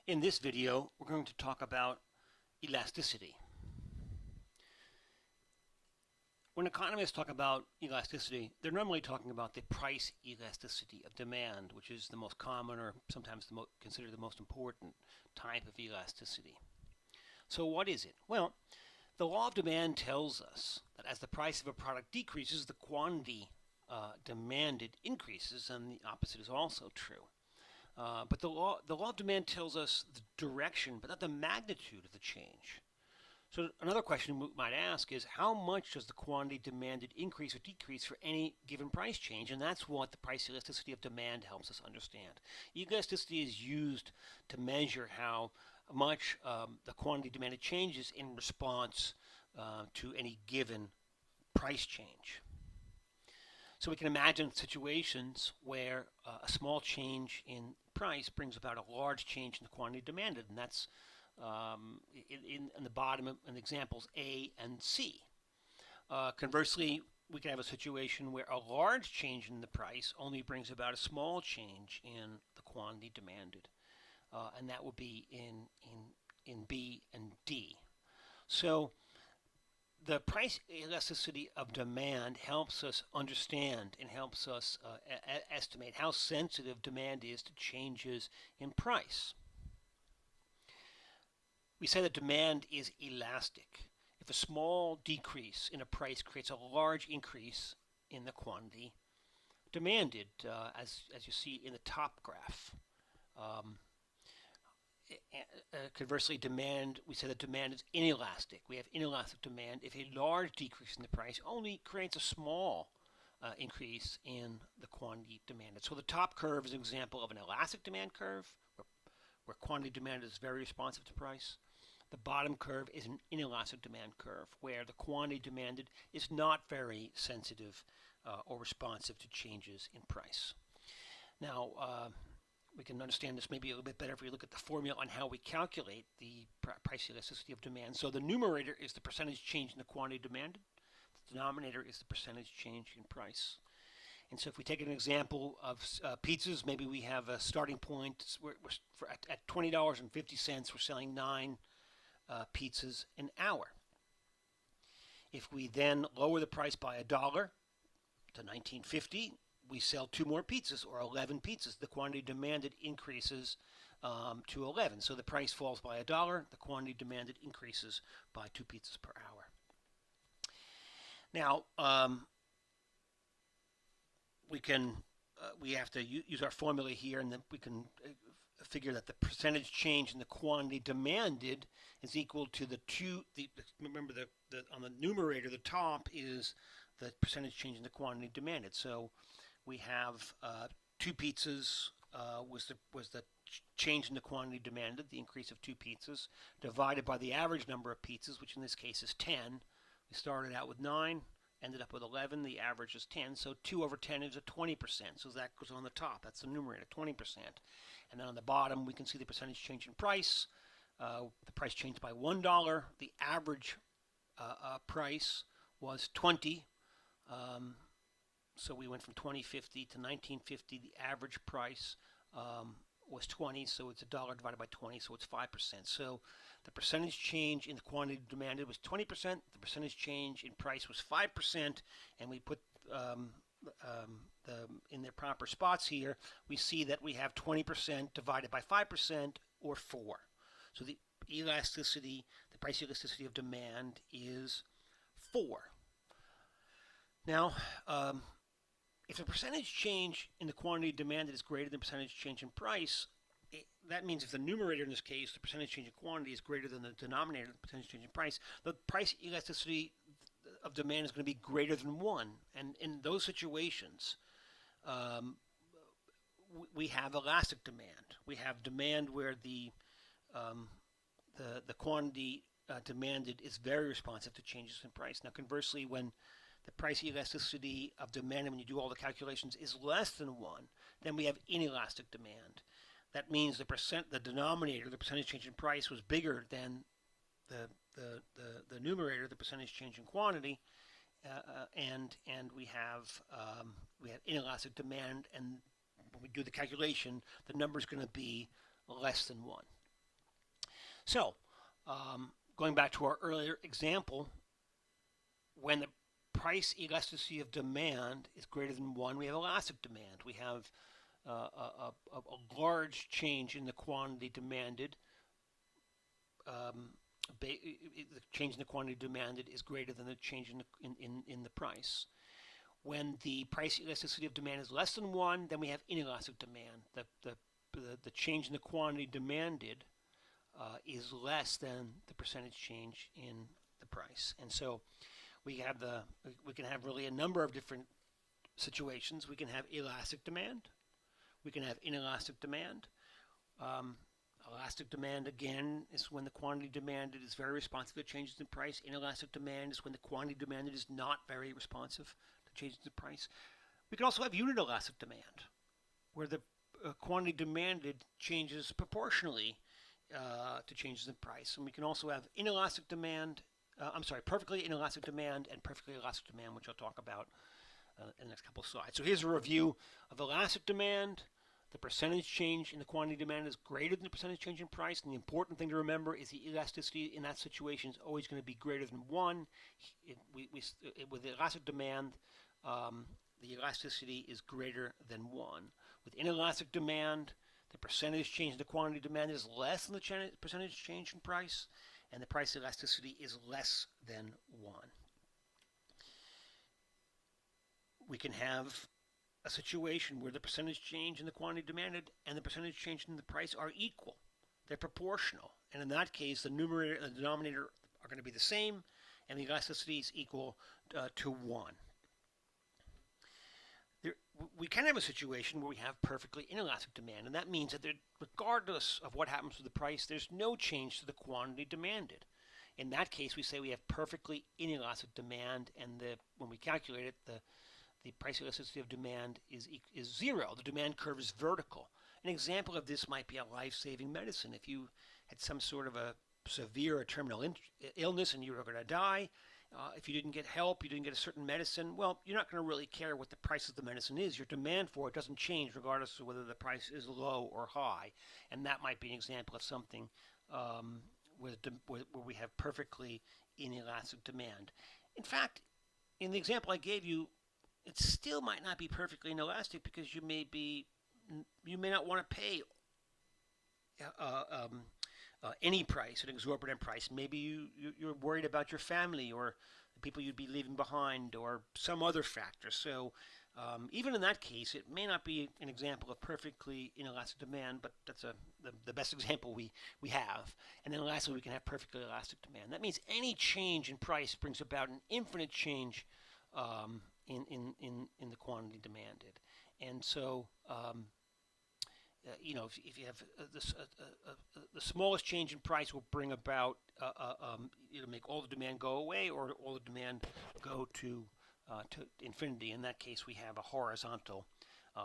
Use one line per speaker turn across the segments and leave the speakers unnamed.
In this video, we're going to talk about elasticity. When economists talk about elasticity, they're normally talking about the price elasticity of demand, which is the most common or sometimes considered the most important type of elasticity. So what is it? Well, the law of demand tells us that as the price of a product decreases, the quantity demanded increases, and the opposite is also true. But the law of demand tells us the direction, but not the magnitude of the change. So another question we might ask is how much does the quantity demanded increase or decrease for any given price change? And that's what the price elasticity of demand helps us understand. Elasticity is used to measure how much the quantity demanded changes in response to any given price change. So we can imagine situations where a small change in price brings about a large change in the quantity demanded, and that's in the bottom in examples A and C. Conversely, we can have a situation where a large change in the price only brings about a small change in the quantity demanded, and that would be in B and D. So the price elasticity of demand helps us understand and helps us estimate how sensitive demand is to changes in price. We say that demand is elastic. If a small decrease in a price creates a large increase in the quantity demanded, as you see in the top graph. Conversely, we say that demand is inelastic. We have inelastic demand if a large decrease in the price only creates a small increase in the quantity demanded. So the top curve is an example of an elastic demand curve where quantity demanded is very responsive to price. The bottom curve is an inelastic demand curve where the quantity demanded is not very sensitive or responsive to changes in price. Now, we can understand this maybe a little bit better if we look at the formula on how we calculate the price elasticity of demand. So the numerator is the percentage change in the quantity demanded. The denominator is the percentage change in price. And so if we take an example of pizzas, maybe we have a starting point at $20.50, we're selling 9 pizzas an hour. If we then lower the price by $1 to $19.50, we sell 2 more pizzas or 11 pizzas. The quantity demanded increases to 11. So the price falls by $1. The quantity demanded increases by 2 pizzas per hour. Now, we have to use our formula here, and then we can figure that the percentage change in the quantity demanded is equal to remember on the numerator, the top is the percentage change in the quantity demanded. So we have 2 pizzas was the change in the quantity demanded, the increase of 2 pizzas, divided by the average number of pizzas, which in this case is 10. We started out with 9, ended up with 11. The average is 10. So 2 over 10 is a 20%. So that goes on the top. That's the numerator, 20%. And then on the bottom, we can see the percentage change in price. The price changed by $1. The average price was 20. So we went from 20.50 to 19.50. The average price was 20, so it's $1 divided by 20, so it's 5%. So the percentage change in the quantity demanded was 20%. The percentage change in price was 5%, and we put in their proper spots here. We see that we have 20% divided by 5%, or 4. So the price elasticity of demand is 4. Now, if the percentage change in the quantity demanded is greater than percentage change in price, that means if the numerator in this case, the percentage change in quantity, is greater than the denominator, the percentage change in price, the price elasticity of demand is going to be greater than 1. And in those situations, we have elastic demand. We have demand where the quantity demanded is very responsive to changes in price. Now, conversely, when the price elasticity of demand, when you do all the calculations, is less than 1, then we have inelastic demand. That means the denominator, the percentage change in price, was bigger than the numerator, the percentage change in quantity, and we have inelastic demand. And when we do the calculation, the number is going to be less than 1. So, going back to our earlier example, when the price elasticity of demand is greater than 1, we have elastic demand. We have a large change in the quantity demanded. The change in the quantity demanded is greater than the change in the price. When the price elasticity of demand is less than 1, then we have inelastic demand. The change in the quantity demanded is less than the percentage change in the price. And so we can have really a number of different situations. We can have elastic demand. We can have inelastic demand. Elastic demand, again, is when the quantity demanded is very responsive to changes in price. Inelastic demand is when the quantity demanded is not very responsive to changes in price. We can also have unit elastic demand, where the quantity demanded changes proportionally to changes in price. And we can also have inelastic demand, perfectly inelastic demand and perfectly elastic demand, which I'll talk about in the next couple of slides. So here's a review of elastic demand. The percentage change in the quantity demand is greater than the percentage change in price. And the important thing to remember is the elasticity in that situation is always going to be greater than 1. With elastic demand, the elasticity is greater than 1. With inelastic demand, the percentage change in the quantity demanded is less than the percentage change in price, and the price elasticity is less than 1. We can have a situation where the percentage change in the quantity demanded and the percentage change in the price are equal. They're proportional. And in that case, the numerator and the denominator are going to be the same, and the elasticity is equal to 1. We can have a situation where we have perfectly inelastic demand, and that means that regardless of what happens to the price, there's no change to the quantity demanded. In that case, we say we have perfectly inelastic demand, and when we calculate it, the price elasticity of demand is 0. The demand curve is vertical. An example of this might be a life-saving medicine. If you had some sort of a severe or terminal illness and you were going to die, if you didn't get help, you didn't get a certain medicine, well, you're not going to really care what the price of the medicine is. Your demand for it doesn't change regardless of whether the price is low or high. And that might be an example of something where we have perfectly inelastic demand. In fact, in the example I gave you, it still might not be perfectly inelastic because you may not want to pay any price, an exorbitant price. Maybe you're worried about your family or the people you'd be leaving behind or some other factor. So even in that case, it may not be an example of perfectly inelastic demand, but that's the best example we have. And then lastly, we can have perfectly elastic demand. That means any change in price brings about an infinite change in the quantity demanded. And so if you have the smallest change in price will bring about make all the demand go away or all the demand go to infinity. In that case, we have a horizontal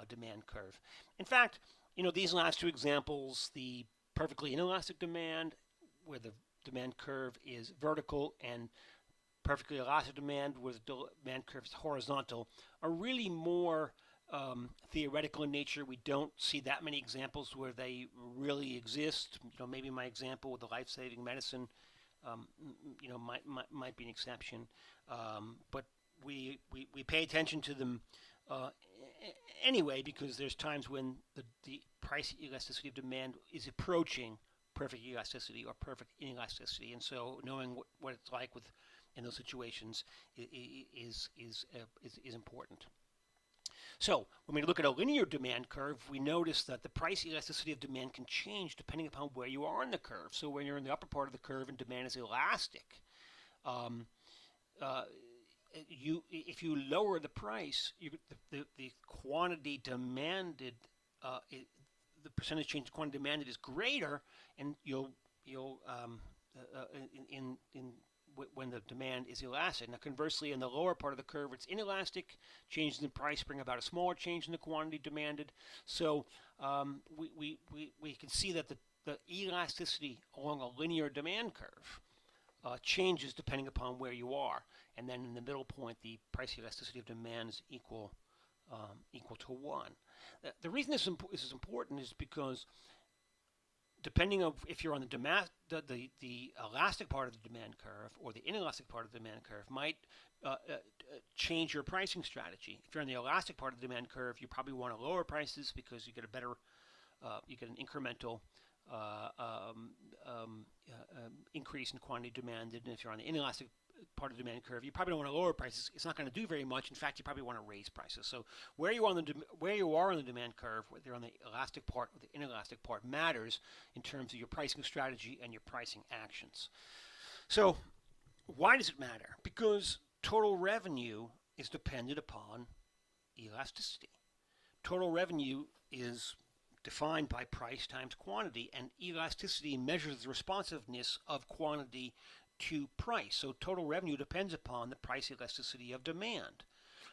demand curve. In fact, these last two examples, the perfectly inelastic demand, where the demand curve is vertical, and perfectly elastic demand, where the demand curve is horizontal, are really more theoretical in nature. We don't see that many examples where they really exist. Maybe my example with the life-saving medicine, might be an exception. But we pay attention to them anyway, because there's times when the price elasticity of demand is approaching perfect elasticity or perfect inelasticity, and so knowing what it's like in those situations is important. So when we look at a linear demand curve, we notice that the price elasticity of demand can change depending upon where you are in the curve. So when you're in the upper part of the curve and demand is elastic, if you lower the price, the quantity demanded, the percentage change in quantity demanded is greater, and when the demand is elastic. Now, conversely, in the lower part of the curve, it's inelastic. Changes in price bring about a smaller change in the quantity demanded. So we can see that the elasticity along a linear demand curve changes depending upon where you are. And then in the middle point, the price elasticity of demand is equal to 1. The reason this is important is because depending on if you're on the elastic part of the demand curve or the inelastic part of the demand curve might change your pricing strategy. If you're on the elastic part of the demand curve, you probably want to lower prices because you get a better, you get an incremental increase in quantity demanded. And if you're on the inelastic part of the demand curve, you probably don't want to lower prices. It's not going to do very much. In fact, you probably want to raise prices. So where you are on the demand curve, whether you're on the elastic part or the inelastic part, matters in terms of your pricing strategy and your pricing actions. So why does it matter? Because total revenue is dependent upon elasticity. Total revenue is defined by price times quantity, and elasticity measures the responsiveness of quantity to price. So total revenue depends upon the price elasticity of demand.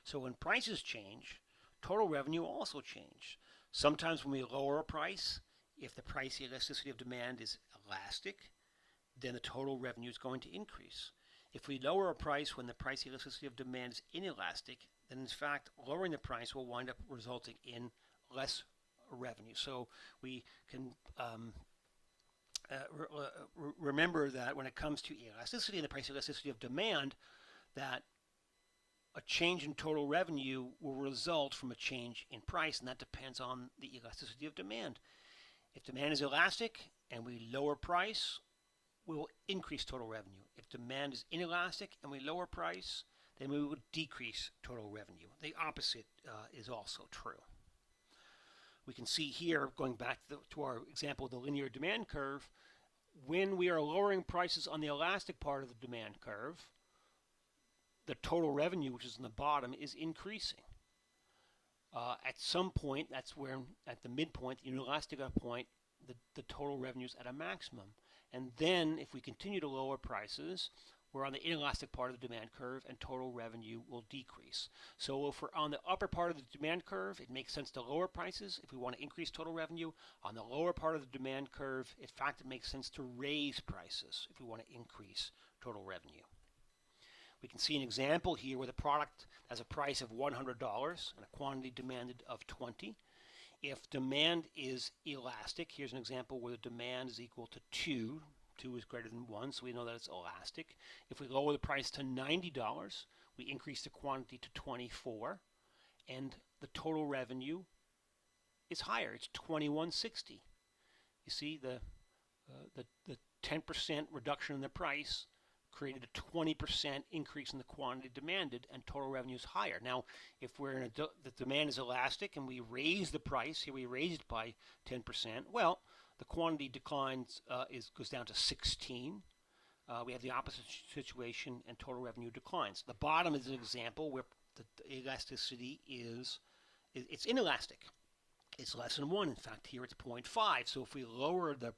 So when prices change, total revenue also changes. Sometimes when we lower a price, if the price elasticity of demand is elastic, then the total revenue is going to increase. If we lower a price when the price elasticity of demand is inelastic, then in fact lowering the price will wind up resulting in less revenue. So we can remember that when it comes to elasticity and the price elasticity of demand, that a change in total revenue will result from a change in price, and that depends on the elasticity of demand. If demand is elastic and we lower price, we will increase total revenue. If demand is inelastic and we lower price, then we will decrease total revenue. The opposite is also true. We can see here, going back to our example of the linear demand curve, when we are lowering prices on the elastic part of the demand curve, the total revenue, which is in the bottom, is increasing. At some point, that's where, at the midpoint, the inelastic point, the total revenue is at a maximum. And then, if we continue to lower prices, we're on the inelastic part of the demand curve, and total revenue will decrease. So if we're on the upper part of the demand curve, it makes sense to lower prices if we want to increase total revenue. On the lower part of the demand curve, in fact, it makes sense to raise prices if we want to increase total revenue. We can see an example here where the product has a price of $100 and a quantity demanded of 20. If demand is elastic, here's an example where the demand is equal to 2. 2 is greater than 1, so we know that it's elastic. If we lower the price to $90, we increase the quantity to 24, and the total revenue is higher. It's $21.60. You see, the 10% reduction in the price created a 20% increase in the quantity demanded, and total revenue is higher. Now, if we're in the demand is elastic and we raise the price, here we raised it by 10%, well, the quantity declines goes down to 16. We have the opposite situation, and total revenue declines. The bottom is an example where the elasticity it's inelastic. It's less than 1. In fact, here it's 0.5. So if we lower the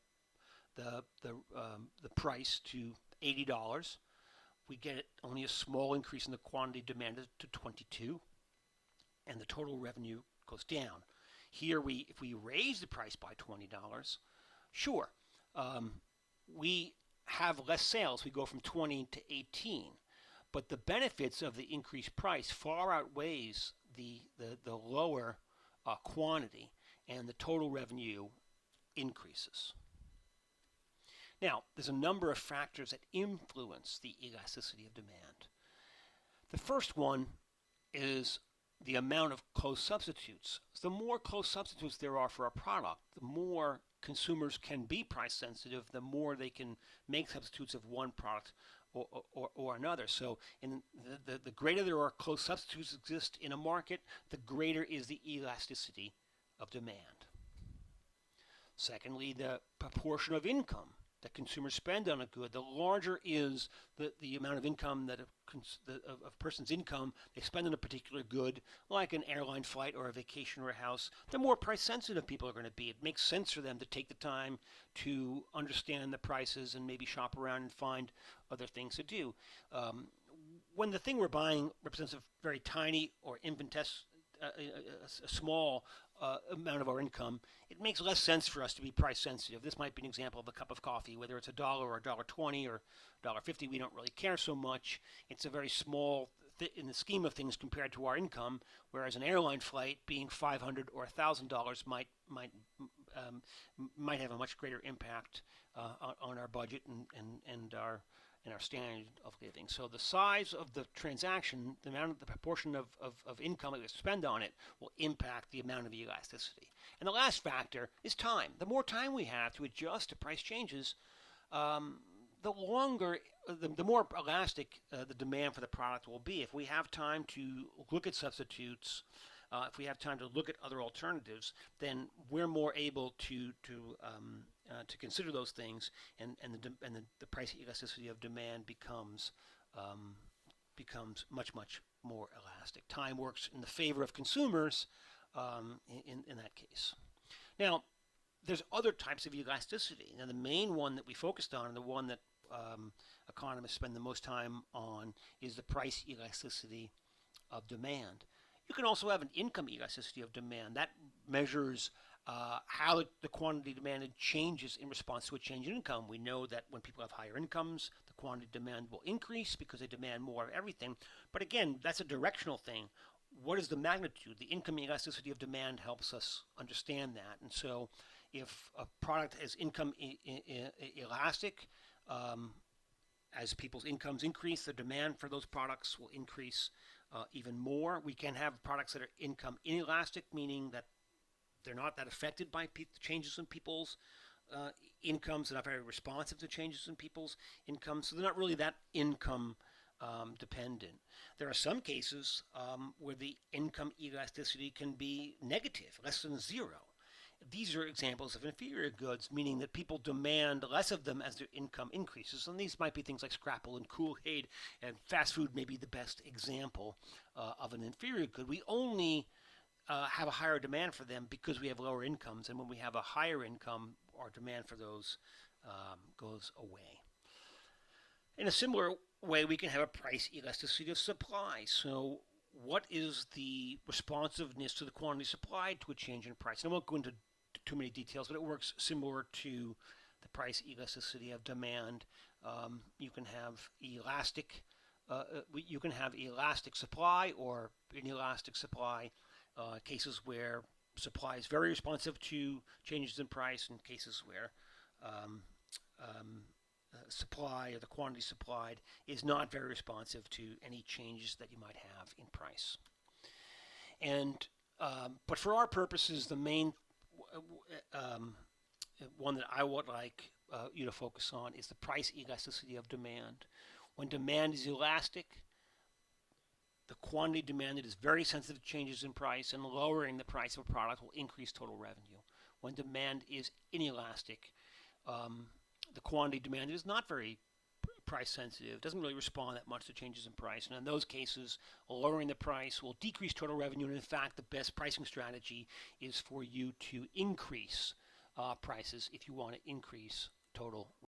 price to $80, we get only a small increase in the quantity demanded to 22, and the total revenue goes down. Here, if we raise the price by $20, sure, we have less sales. We go from 20 to 18, but the benefits of the increased price far outweighs the lower quantity, and the total revenue increases. Now, there's a number of factors that influence the elasticity of demand. The first one is the amount of close substitutes. So the more close substitutes there are for a product, the more consumers can be price sensitive, the more they can make substitutes of one product or another. So the greater there are close substitutes exist in a market, the greater is the elasticity of demand. Secondly, the proportion of income that consumers spend on a good, the larger is the amount of income that a person's income they spend on a particular good, like an airline flight or a vacation or a house, the more price sensitive people are going to be. It makes sense for them to take the time to understand the prices and maybe shop around and find other things to do. When the thing we're buying represents a very tiny or a small amount of our income, it makes less sense for us to be price sensitive. This might be an example of a cup of coffee, whether it's $1 or $1.20 or $1.50. We don't really care so much. It's a very small in the scheme of things compared to our income, whereas an airline flight being $500 or $1,000 might might have a much greater impact on our budget and our standard of living. So the size of the transaction, the proportion of income that we spend on it, will impact the amount of elasticity. And the last factor is time. The more time we have to adjust to price changes, the longer, the more elastic the demand for the product will be. If we have time to look at substitutes, if we have time to look at other alternatives, then we're more able to consider those things, and the price elasticity of demand becomes much more elastic. Time works in the favor of consumers in that case. Now, there's other types of elasticity. Now, the main one that we focused on, and the one that economists spend the most time on, is the price elasticity of demand. You can also have an income elasticity of demand. That measures how the quantity demanded changes in response to a change in income. We know that when people have higher incomes, the quantity demand will increase because they demand more of everything. But again, that's a directional thing. What is the magnitude? The income elasticity of demand helps us understand that. And so if a product is income elastic, as people's incomes increase, the demand for those products will increase even more. We can have products that are income inelastic, meaning that they're not that affected by changes in people's incomes. They're not very responsive to changes in people's incomes, so they're not really that income dependent. There are some cases where the income elasticity can be negative, less than zero. These are examples of inferior goods, meaning that people demand less of them as their income increases. And these might be things like Scrapple and Kool-Aid, and fast food may be the best example of an inferior good. We only have a higher demand for them because we have lower incomes, and when we have a higher income, our demand for those goes away. In a similar way, we can have a price elasticity of supply. So what is the responsiveness to the quantity supplied to a change in price? And I won't go into too many details, but it works similar to the price elasticity of demand. You can have elastic supply or inelastic supply. Cases where supply is very responsive to changes in price, and cases where supply, or the quantity supplied, is not very responsive to any changes that you might have in price. And but for our purposes, the main one that I would like you to focus on is the price elasticity of demand. When demand is elastic, the quantity demanded is very sensitive to changes in price, and lowering the price of a product will increase total revenue. When demand is inelastic, the quantity demanded is not very price sensitive, doesn't really respond that much to changes in price. And in those cases, lowering the price will decrease total revenue. And in fact, the best pricing strategy is for you to increase prices if you want to increase total